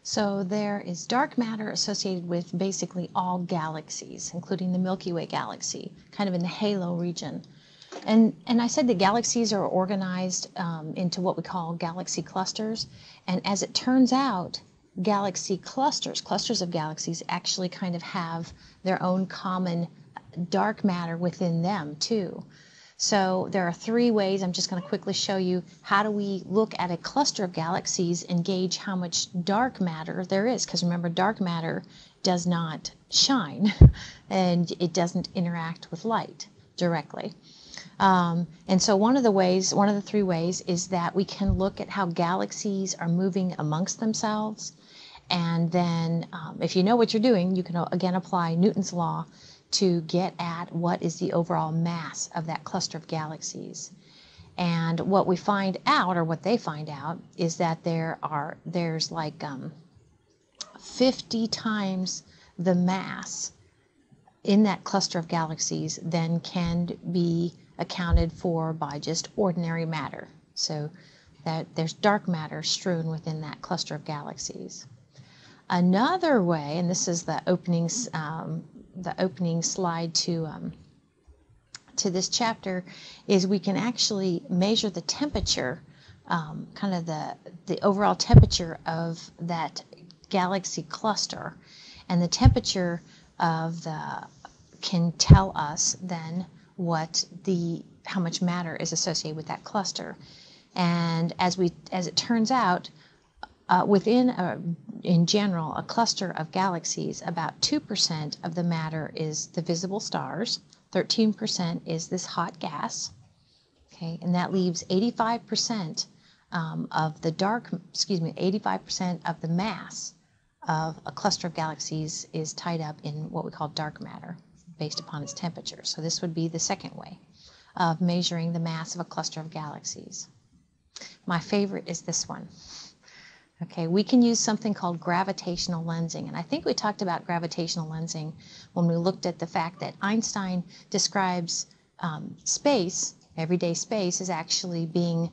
So there is dark matter associated with basically all galaxies, including the Milky Way galaxy, kind of in the halo region. And I said the galaxies are organized into what we call galaxy clusters. And as it turns out, galaxy clusters of galaxies actually kind of have their own common dark matter within them too. So there are three ways. I'm just going to quickly show you how do we look at a cluster of galaxies and gauge how much dark matter there is. Because remember, dark matter does not shine and it doesn't interact with light directly. And so one of the three ways is that we can look at how galaxies are moving amongst themselves. And then if you know what you're doing, you can again apply Newton's law to get at what is the overall mass of that cluster of galaxies. And what we find out, or what they find out, is that there's like 50 times the mass in that cluster of galaxies than can be accounted for by just ordinary matter. So that there's dark matter strewn within that cluster of galaxies. Another way, and this is the opening slide to this chapter, is we can actually measure the temperature, kind of the overall temperature of that galaxy cluster, and the temperature of can tell us then how much matter is associated with that cluster. And as it turns out, in general, a cluster of galaxies, about 2% of the matter is the visible stars, 13% is this hot gas, okay, and that leaves 85% of the 85% of the mass of a cluster of galaxies is tied up in what we call dark matter based upon its temperature. So this would be the second way of measuring the mass of a cluster of galaxies. My favorite is this one. Okay, we can use something called gravitational lensing, and I think we talked about gravitational lensing when we looked at the fact that Einstein describes space, everyday space, as actually being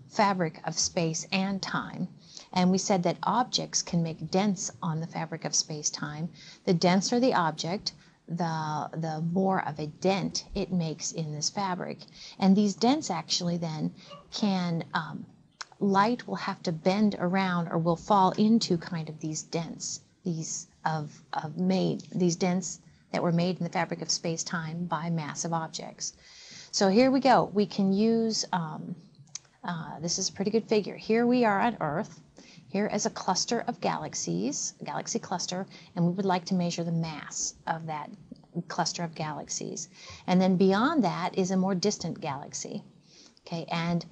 fabric of space and time. And we said that objects can make dents on the fabric of space-time. The denser the object, the more of a dent it makes in this fabric. And these dents actually then can light will have to bend around or will fall into kind of these dents, these dents that were made in the fabric of space-time by massive objects. So here we go. We can use, this is a pretty good figure. Here we are on Earth. Here is a cluster of galaxies, a galaxy cluster, and we would like to measure the mass of that cluster of galaxies. And then beyond that is a more distant galaxy. Okay, and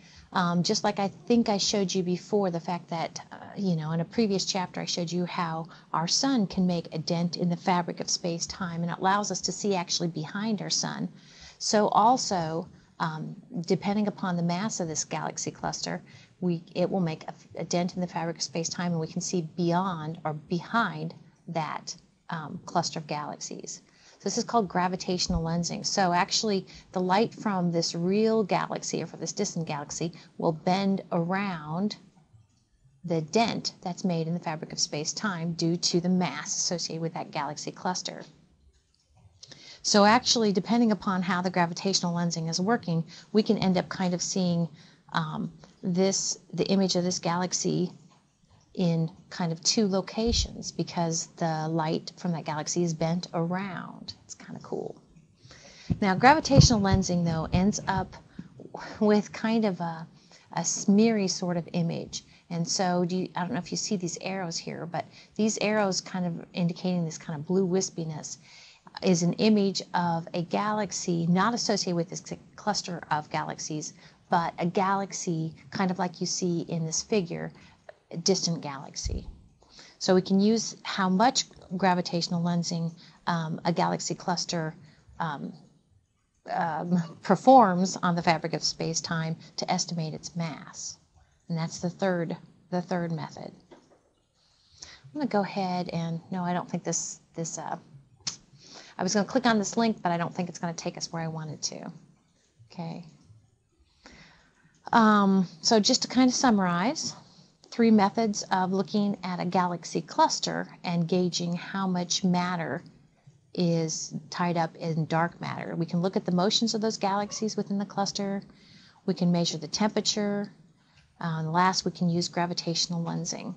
just like I think I showed you before, the fact that, in a previous chapter I showed you how our sun can make a dent in the fabric of space-time, and it allows us to see actually behind our sun. So also, depending upon the mass of this galaxy cluster, it will make a dent in the fabric of space-time, and we can see beyond or behind that cluster of galaxies. So this is called gravitational lensing. So actually, the light from this real galaxy or from this distant galaxy will bend around the dent that's made in the fabric of space-time due to the mass associated with that galaxy cluster. So actually, depending upon how the gravitational lensing is working, we can end up kind of seeing the image of this galaxy in kind of two locations because the light from that galaxy is bent around. It's kind of cool. Now, gravitational lensing, though, ends up with kind of a smeary sort of image. And so, I don't know if you see these arrows here, but these arrows kind of indicating this kind of blue wispiness is an image of a galaxy not associated with this cluster of galaxies, but a galaxy kind of like you see in this figure, a distant galaxy. So we can use how much gravitational lensing a galaxy cluster performs on the fabric of space-time to estimate its mass. And that's the third method. I'm going to go ahead and, no, I don't think I was going to click on this link, but I don't think it's going to take us where I wanted to. Okay. So just to kind of summarize, three methods of looking at a galaxy cluster and gauging how much matter is tied up in dark matter. We can look at the motions of those galaxies within the cluster. We can measure the temperature. And last, we can use gravitational lensing.